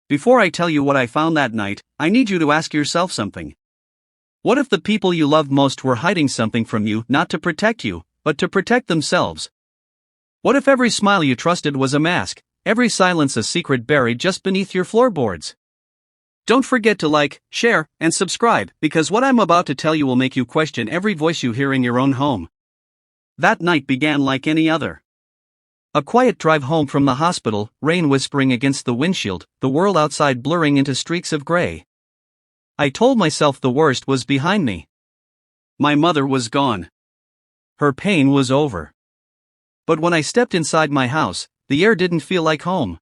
Before I tell you what I found that night, I need you to ask yourself something. What if the people you loved most were hiding something from you, not to protect you, but to protect themselves? What if every smile you trusted was a mask, every silence a secret buried just beneath your floorboards? Don't forget to like, share, and subscribe, because what I'm about to tell you will make you question every voice you hear in your own home. That night began like any other. A quiet drive home from the hospital, rain whispering against the windshield, the world outside blurring into streaks of gray. I told myself the worst was behind me. My mother was gone. Her pain was over. But when I stepped inside my house, the air didn't feel like home.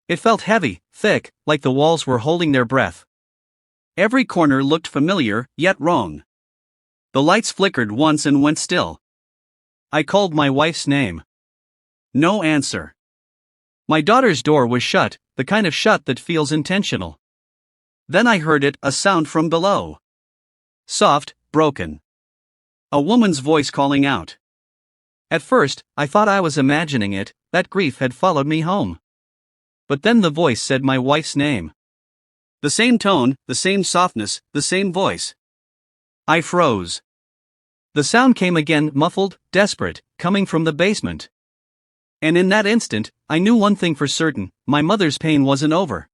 It felt heavy, thick, like the walls were holding their breath. Every corner looked familiar, yet wrong. The lights flickered once and went still. I called my wife's name. No answer. My daughter's door was shut, the kind of shut that feels intentional. Then I heard it, a sound from below. Soft, broken. A woman's voice calling out. At first, I thought I was imagining it, that grief had followed me home. But then the voice said my wife's name. The same tone, the same softness, the same voice. I froze. The sound came again, muffled, desperate, coming from the basement. And in that instant, I knew one thing for certain: my mother's pain wasn't over.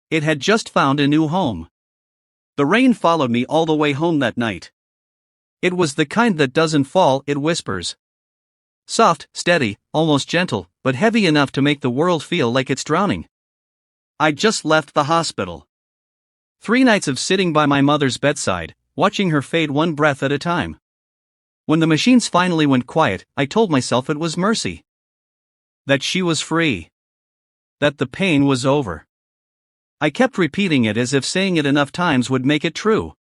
It had just found a new home. The rain followed me all the way home that night. It was the kind that doesn't fall, it whispers. Soft, steady, almost gentle, but heavy enough to make the world feel like it's drowning. I'd just left the hospital. 3 nights of sitting by my mother's bedside, watching her fade one breath at a time. When the machines finally went quiet, I told myself it was mercy. That she was free. That the pain was over. I kept repeating it as if saying it enough times would make it true.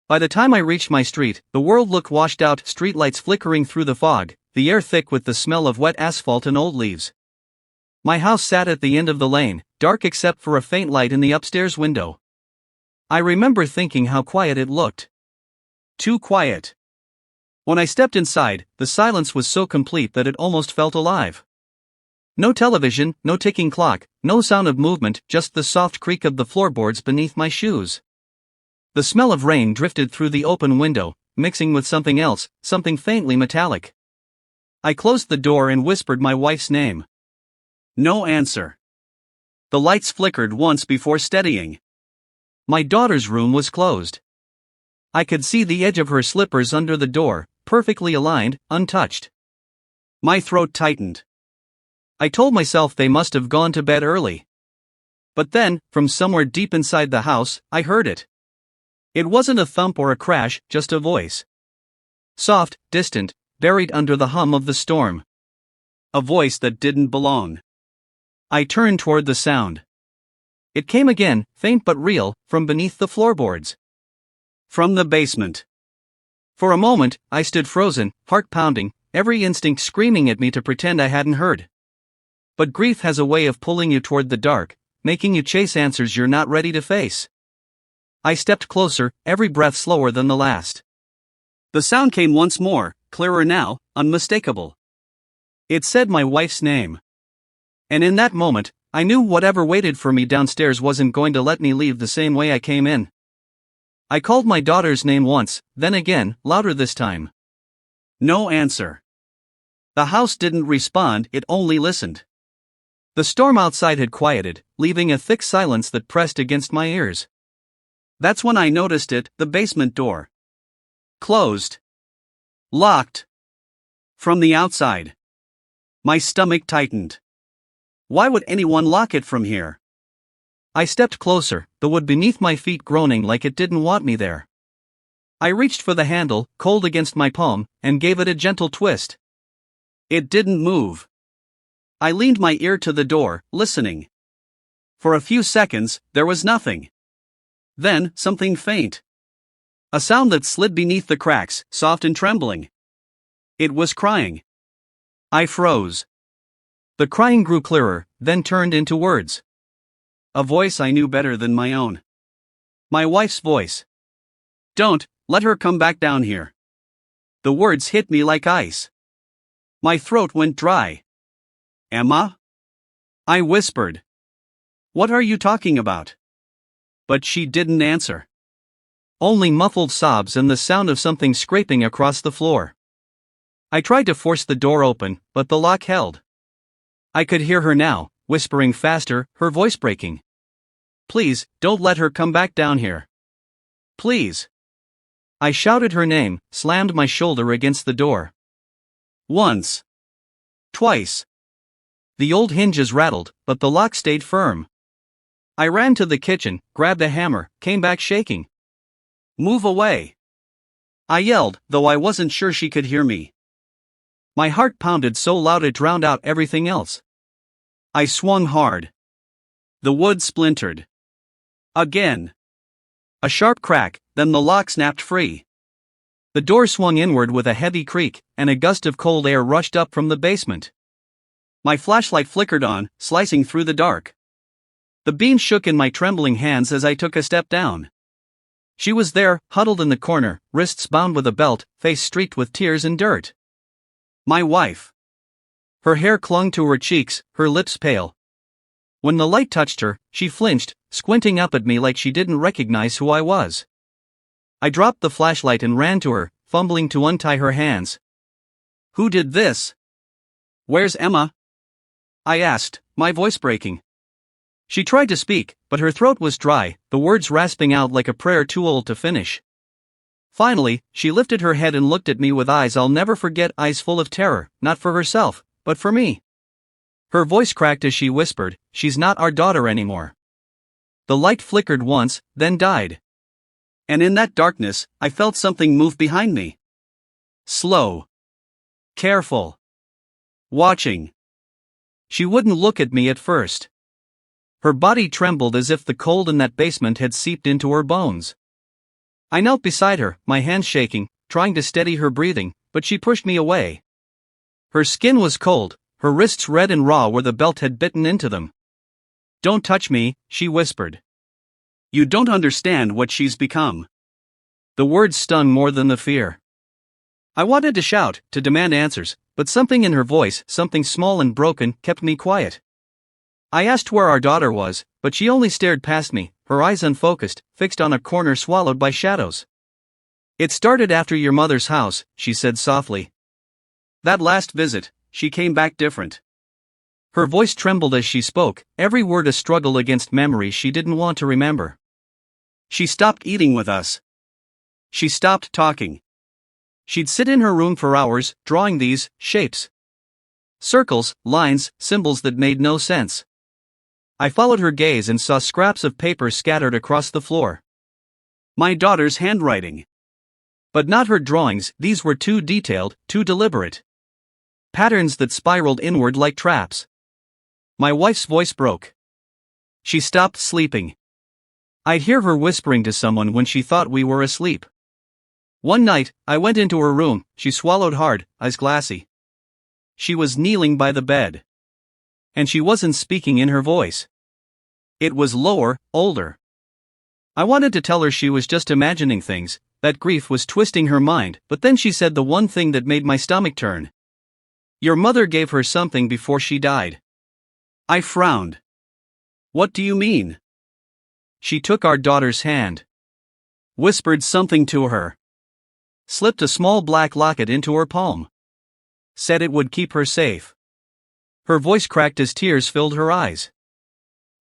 By the time I reached my street, the world looked washed out, streetlights flickering through the fog, the air thick with the smell of wet asphalt and old leaves. My house sat at the end of the lane, dark except for a faint light in the upstairs window. I remember thinking how quiet it looked. Too quiet. When I stepped inside, the silence was so complete that it almost felt alive. No television, no ticking clock, no sound of movement, just the soft creak of the floorboards beneath my shoes. The smell of rain drifted through the open window, mixing with something else, something faintly metallic. I closed the door and whispered my wife's name. No answer. The lights flickered once before steadying. My daughter's room was closed. I could see the edge of her slippers under the door, perfectly aligned, untouched. My throat tightened. I told myself they must have gone to bed early. But then, from somewhere deep inside the house, I heard it. It wasn't a thump or a crash, just a voice. Soft, distant, buried under the hum of the storm. A voice that didn't belong. I turned toward the sound. It came again, faint but real, from beneath the floorboards. From the basement. For a moment, I stood frozen, heart pounding, every instinct screaming at me to pretend I hadn't heard. But grief has a way of pulling you toward the dark, making you chase answers you're not ready to face. I stepped closer, every breath slower than the last. The sound came once more, clearer now, unmistakable. It said my wife's name. And in that moment, I knew whatever waited for me downstairs wasn't going to let me leave the same way I came in. I called my daughter's name once, then again, louder this time. No answer. The house didn't respond, it only listened. The storm outside had quieted, leaving a thick silence that pressed against my ears. That's when I noticed it, the basement door. Closed. Locked. From the outside. My stomach tightened. Why would anyone lock it from here? I stepped closer, the wood beneath my feet groaning like it didn't want me there. I reached for the handle, cold against my palm, and gave it a gentle twist. It didn't move. I leaned my ear to the door, listening. For a few seconds, there was nothing. Then, something faint. A sound that slid beneath the cracks, soft and trembling. It was crying. I froze. The crying grew clearer, then turned into words. A voice I knew better than my own. My wife's voice. Don't, let her come back down here. The words hit me like ice. My throat went dry. Emma? I whispered. What are you talking about? But she didn't answer. Only muffled sobs and the sound of something scraping across the floor. I tried to force the door open, but the lock held. I could hear her now, whispering faster, her voice breaking. Please, don't let her come back down here. Please. I shouted her name, slammed my shoulder against the door. Once. Twice. The old hinges rattled, but the lock stayed firm. I ran to the kitchen, grabbed a hammer, came back shaking. Move away. I yelled, though I wasn't sure she could hear me. My heart pounded so loud it drowned out everything else. I swung hard. The wood splintered. Again. A sharp crack, then the lock snapped free. The door swung inward with a heavy creak, and a gust of cold air rushed up from the basement. My flashlight flickered on, slicing through the dark. The beam shook in my trembling hands as I took a step down. She was there, huddled in the corner, wrists bound with a belt, face streaked with tears and dirt. My wife. Her hair clung to her cheeks, her lips pale. When the light touched her, she flinched, squinting up at me like she didn't recognize who I was. I dropped the flashlight and ran to her, fumbling to untie her hands. Who did this? Where's Emma? I asked, my voice breaking. She tried to speak, but her throat was dry, the words rasping out like a prayer too old to finish. Finally, she lifted her head and looked at me with eyes I'll never forget, eyes full of terror, not for herself, but for me. Her voice cracked as she whispered, "She's not our daughter anymore." The light flickered once, then died. And in that darkness, I felt something move behind me. Slow. Careful. Watching. She wouldn't look at me at first. Her body trembled as if the cold in that basement had seeped into her bones. I knelt beside her, my hands shaking, trying to steady her breathing, but she pushed me away. Her skin was cold, her wrists red and raw where the belt had bitten into them. "Don't touch me," she whispered. "You don't understand what she's become." The words stung more than the fear. I wanted to shout, to demand answers, but something in her voice, something small and broken, kept me quiet. I asked where our daughter was, but she only stared past me, her eyes unfocused, fixed on a corner swallowed by shadows. "It started after your mother's house," she said softly. "That last visit, she came back different." Her voice trembled as she spoke, every word a struggle against memories she didn't want to remember. "She stopped eating with us. She stopped talking. She'd sit in her room for hours, drawing these shapes. Circles, lines, symbols that made no sense." I followed her gaze and saw scraps of paper scattered across the floor. My daughter's handwriting. But not her drawings, these were too detailed, too deliberate. Patterns that spiraled inward like traps. My wife's voice broke. She stopped sleeping. I'd hear her whispering to someone when she thought we were asleep. One night, I went into her room, she swallowed hard, eyes glassy. She was kneeling by the bed. And she wasn't speaking in her voice. It was lower, older. I wanted to tell her she was just imagining things, that grief was twisting her mind, but then she said the one thing that made my stomach turn. "Your mother gave her something before she died." I frowned. "What do you mean?" "She took our daughter's hand. Whispered something to her. Slipped a small black locket into her palm. Said it would keep her safe." Her voice cracked as tears filled her eyes.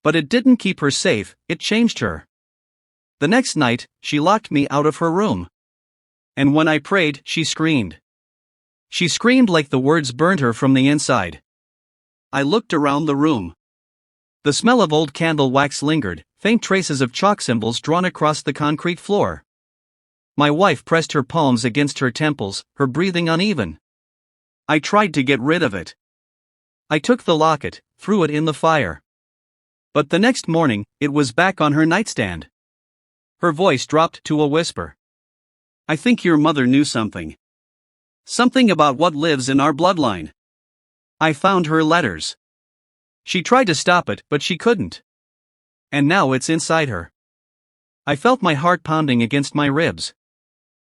But it didn't keep her safe, it changed her. The next night, she locked me out of her room. And when I prayed, she screamed. She screamed like the words burned her from the inside. I looked around the room. The smell of old candle wax lingered, faint traces of chalk symbols drawn across the concrete floor. My wife pressed her palms against her temples, her breathing uneven. I tried to get rid of it. I took the locket, threw it in the fire. But the next morning, it was back on her nightstand. Her voice dropped to a whisper. "I think your mother knew something. Something about what lives in our bloodline. I found her letters. She tried to stop it, but she couldn't. And now it's inside her." I felt my heart pounding against my ribs.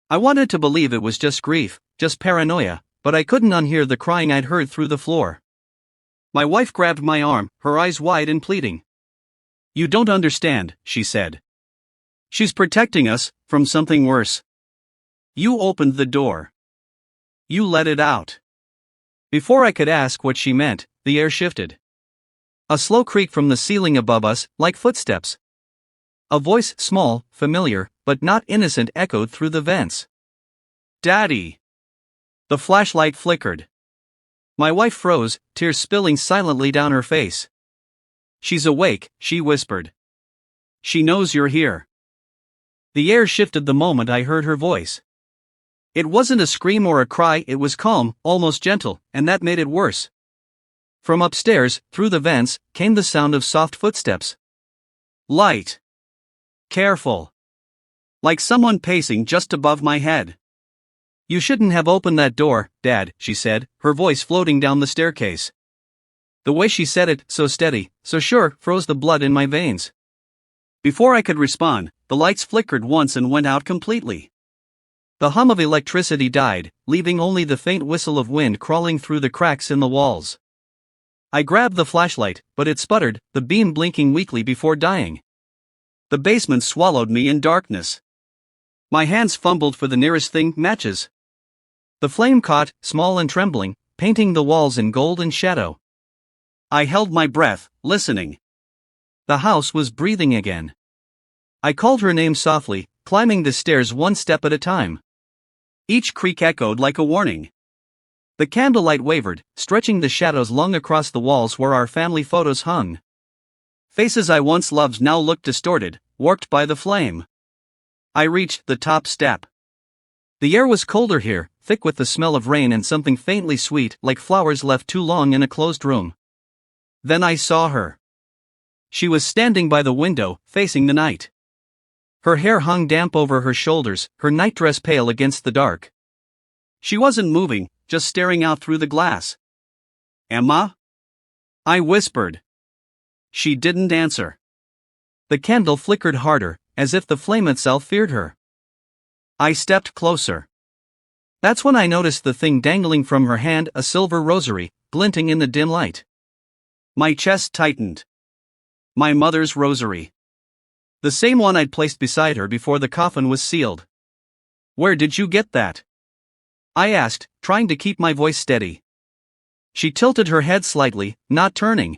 I wanted to believe it was just grief, just paranoia, but I couldn't unhear the crying I'd heard through the floor. My wife grabbed my arm, her eyes wide and pleading. You don't understand, she said. She's protecting us from something worse. You opened the door. You let it out. Before I could ask what she meant, the air shifted. A slow creak from the ceiling above us, like footsteps. A voice, small, familiar, but not innocent, echoed through the vents. Daddy! The flashlight flickered. My wife froze, tears spilling silently down her face. She's awake, she whispered. She knows you're here. The air shifted the moment I heard her voice. It wasn't a scream or a cry, it was calm, almost gentle, and that made it worse. From upstairs, through the vents, came the sound of soft footsteps. Light. Careful. Like someone pacing just above my head. You shouldn't have opened that door, Dad, she said, her voice floating down the staircase. The way she said it, so steady, so sure, froze the blood in my veins. Before I could respond, the lights flickered once and went out completely. The hum of electricity died, leaving only the faint whistle of wind crawling through the cracks in the walls. I grabbed the flashlight, but it sputtered, the beam blinking weakly before dying. The basement swallowed me in darkness. My hands fumbled for the nearest thing, matches. The flame caught, small and trembling, painting the walls in gold and shadow. I held my breath, listening. The house was breathing again. I called her name softly, climbing the stairs one step at a time. Each creak echoed like a warning. The candlelight wavered, stretching the shadows long across the walls where our family photos hung. Faces I once loved now looked distorted, warped by the flame. I reached the top step. The air was colder here, thick with the smell of rain and something faintly sweet, like flowers left too long in a closed room. Then I saw her. She was standing by the window, facing the night. Her hair hung damp over her shoulders, her nightdress pale against the dark. She wasn't moving, just staring out through the glass. Emma? I whispered. She didn't answer. The candle flickered harder, as if the flame itself feared her. I stepped closer. That's when I noticed the thing dangling from her hand, a silver rosary, glinting in the dim light. My chest tightened. My mother's rosary. The same one I'd placed beside her before the coffin was sealed. Where did you get that? I asked, trying to keep my voice steady. She tilted her head slightly, not turning.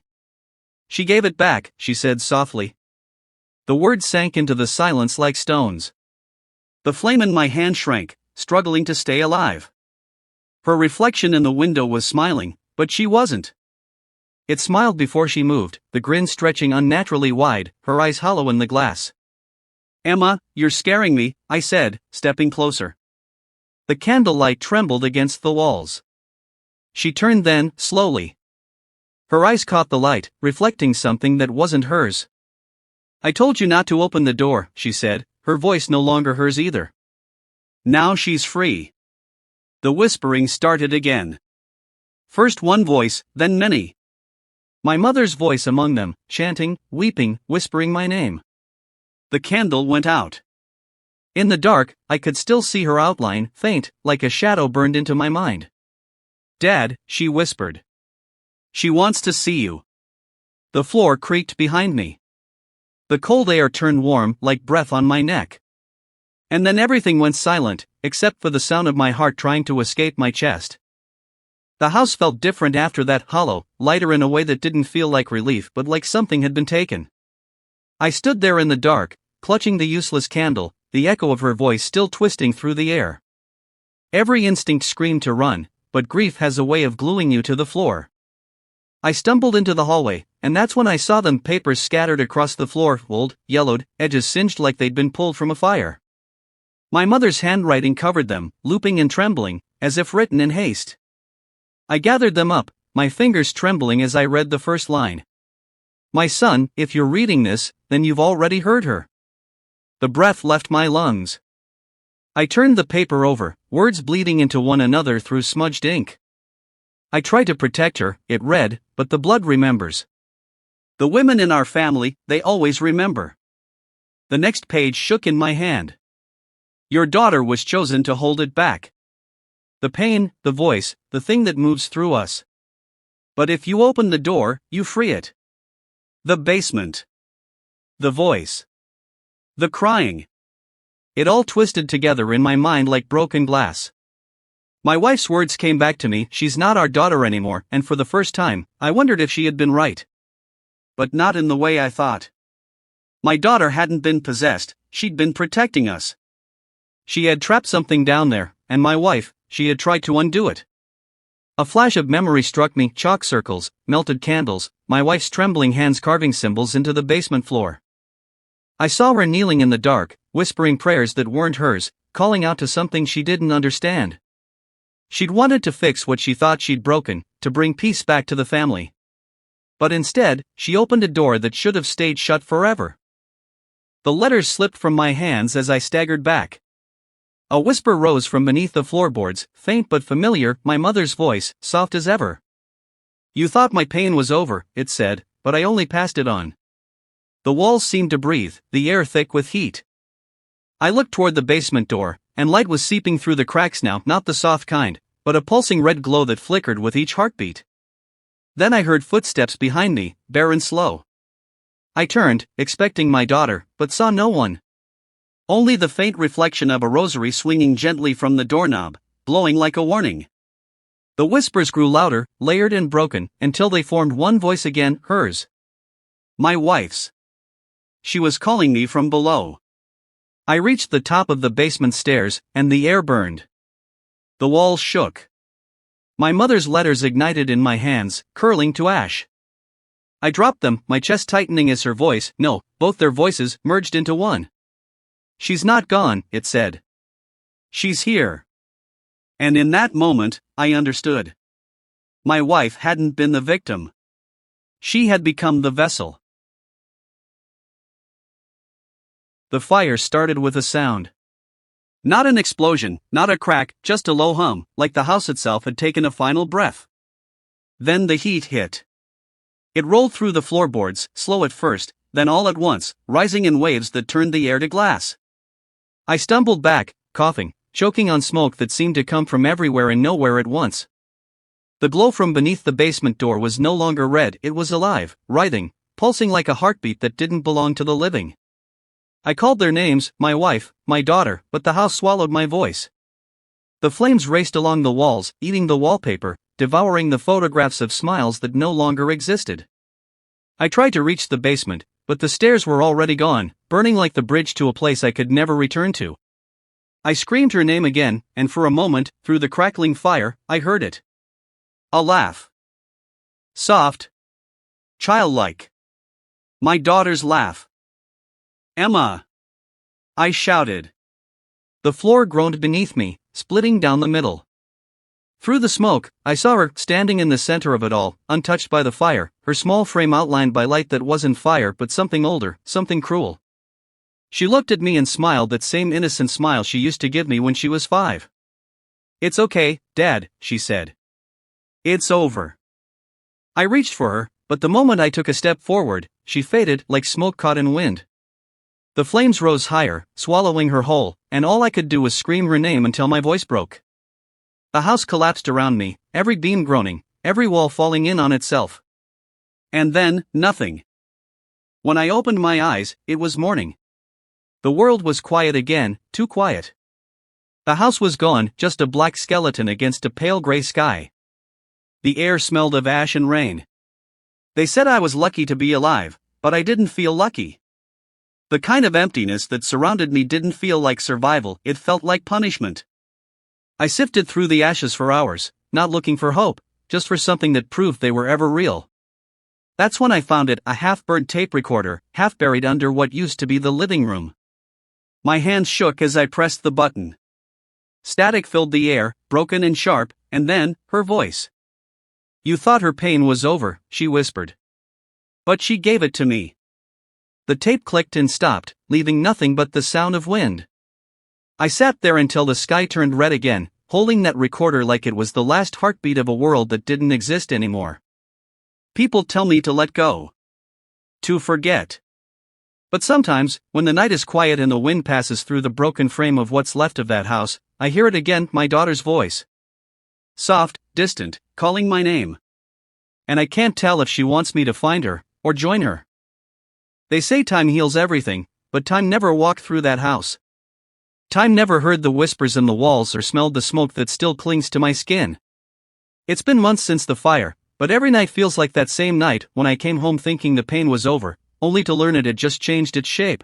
She gave it back, she said softly. The words sank into the silence like stones. The flame in my hand shrank, struggling to stay alive. Her reflection in the window was smiling, but she wasn't. It smiled before she moved, the grin stretching unnaturally wide, her eyes hollow in the glass. Emma, you're scaring me, I said, stepping closer. The candlelight trembled against the walls. She turned then, slowly. Her eyes caught the light, reflecting something that wasn't hers. I told you not to open the door, she said, her voice no longer hers either. Now she's free. The whispering started again. First one voice, then many. My mother's voice among them, chanting, weeping, whispering my name. The candle went out. In the dark, I could still see her outline, faint, like a shadow burned into my mind. Dad, she whispered. She wants to see you. The floor creaked behind me. The cold air turned warm, like breath on my neck. And then everything went silent, except for the sound of my heart trying to escape my chest. The house felt different after that, hollow, lighter in a way that didn't feel like relief but like something had been taken. I stood there in the dark, clutching the useless candle, the echo of her voice still twisting through the air. Every instinct screamed to run, but grief has a way of gluing you to the floor. I stumbled into the hallway, and that's when I saw them, papers scattered across the floor, old, yellowed, edges singed like they'd been pulled from a fire. My mother's handwriting covered them, looping and trembling, as if written in haste. I gathered them up, my fingers trembling as I read the first line. My son, if you're reading this, then you've already heard her. The breath left my lungs. I turned the paper over, words bleeding into one another through smudged ink. I tried to protect her, it read, but the blood remembers. The women in our family, they always remember. The next page shook in my hand. Your daughter was chosen to hold it back. The pain, the voice, the thing that moves through us. But if you open the door, you free it. The basement. The voice. The crying. It all twisted together in my mind like broken glass. My wife's words came back to me, she's not our daughter anymore, and for the first time, I wondered if she had been right. But not in the way I thought. My daughter hadn't been possessed, she'd been protecting us. She had trapped something down there, and my wife, she had tried to undo it. A flash of memory struck me, chalk circles, melted candles, my wife's trembling hands carving symbols into the basement floor. I saw her kneeling in the dark, whispering prayers that weren't hers, calling out to something she didn't understand. She'd wanted to fix what she thought she'd broken, to bring peace back to the family. But instead, she opened a door that should have stayed shut forever. The letters slipped from my hands as I staggered back. A whisper rose from beneath the floorboards, faint but familiar, my mother's voice, soft as ever. You thought my pain was over, it said, but I only passed it on. The walls seemed to breathe, the air thick with heat. I looked toward the basement door, and light was seeping through the cracks now, not the soft kind, but a pulsing red glow that flickered with each heartbeat. Then I heard footsteps behind me, bare and slow. I turned, expecting my daughter, but saw no one. Only the faint reflection of a rosary swinging gently from the doorknob, blowing like a warning. The whispers grew louder, layered and broken, until they formed one voice again, hers. My wife's. She was calling me from below. I reached the top of the basement stairs, and the air burned. The walls shook. My mother's letters ignited in my hands, curling to ash. I dropped them, my chest tightening as her voice, no, both their voices, merged into one. She's not gone, it said. She's here. And in that moment, I understood. My wife hadn't been the victim. She had become the vessel. The fire started with a sound. Not an explosion, not a crack, just a low hum, like the house itself had taken a final breath. Then the heat hit. It rolled through the floorboards, slow at first, then all at once, rising in waves that turned the air to glass. I stumbled back, coughing, choking on smoke that seemed to come from everywhere and nowhere at once. The glow from beneath the basement door was no longer red, it was alive, writhing, pulsing like a heartbeat that didn't belong to the living. I called their names, my wife, my daughter, but the house swallowed my voice. The flames raced along the walls, eating the wallpaper, devouring the photographs of smiles that no longer existed. I tried to reach the basement, but the stairs were already gone, burning like the bridge to a place I could never return to. I screamed her name again, and for a moment, through the crackling fire, I heard it. A laugh. Soft. Childlike. My daughter's laugh. Emma! I shouted. The floor groaned beneath me, splitting down the middle. Through the smoke, I saw her, standing in the center of it all, untouched by the fire, her small frame outlined by light that wasn't fire but something older, something cruel. She looked at me and smiled that same innocent smile she used to give me when she was 5. It's okay, Dad, she said. It's over. I reached for her, but the moment I took a step forward, she faded like smoke caught in wind. The flames rose higher, swallowing her whole, and all I could do was scream her name until my voice broke. The house collapsed around me, every beam groaning, every wall falling in on itself. And then, nothing. When I opened my eyes, it was morning. The world was quiet again, too quiet. The house was gone, just a black skeleton against a pale gray sky. The air smelled of ash and rain. They said I was lucky to be alive, but I didn't feel lucky. The kind of emptiness that surrounded me didn't feel like survival, it felt like punishment. I sifted through the ashes for hours, not looking for hope, just for something that proved they were ever real. That's when I found it, a half-burnt tape recorder, half buried under what used to be the living room. My hands shook as I pressed the button. Static filled the air, broken and sharp, and then, her voice. You thought her pain was over, she whispered. But she gave it to me. The tape clicked and stopped, leaving nothing but the sound of wind. I sat there until the sky turned red again, holding that recorder like it was the last heartbeat of a world that didn't exist anymore. People tell me to let go. To forget. But sometimes, when the night is quiet and the wind passes through the broken frame of what's left of that house, I hear it again, my daughter's voice. Soft, distant, calling my name. And I can't tell if she wants me to find her, or join her. They say time heals everything, but time never walked through that house. Time never heard the whispers in the walls or smelled the smoke that still clings to my skin. It's been months since the fire, but every night feels like that same night when I came home thinking the pain was over, only to learn it had just changed its shape.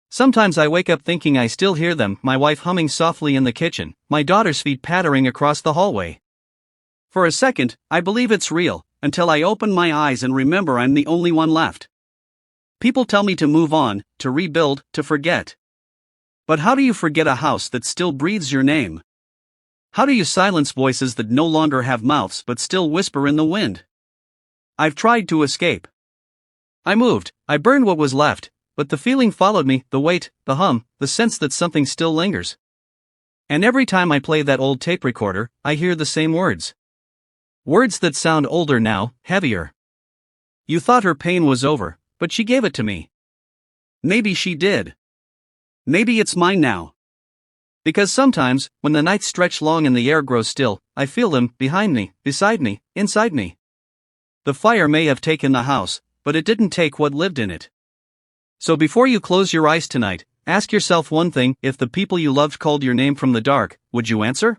Sometimes I wake up thinking I still hear them, my wife humming softly in the kitchen, my daughter's feet pattering across the hallway. For a second, I believe it's real, until I open my eyes and remember I'm the only one left. People tell me to move on, to rebuild, to forget. But how do you forget a house that still breathes your name? How do you silence voices that no longer have mouths but still whisper in the wind? I've tried to escape. I moved, I burned what was left, but the feeling followed me, the weight, the hum, the sense that something still lingers. And every time I play that old tape recorder, I hear the same words. Words that sound older now, heavier. You thought her pain was over, but she gave it to me. Maybe she did. Maybe it's mine now. Because sometimes, when the nights stretch long and the air grows still, I feel them, behind me, beside me, inside me. The fire may have taken the house, but it didn't take what lived in it. So before you close your eyes tonight, ask yourself one thing: if the people you loved called your name from the dark, would you answer?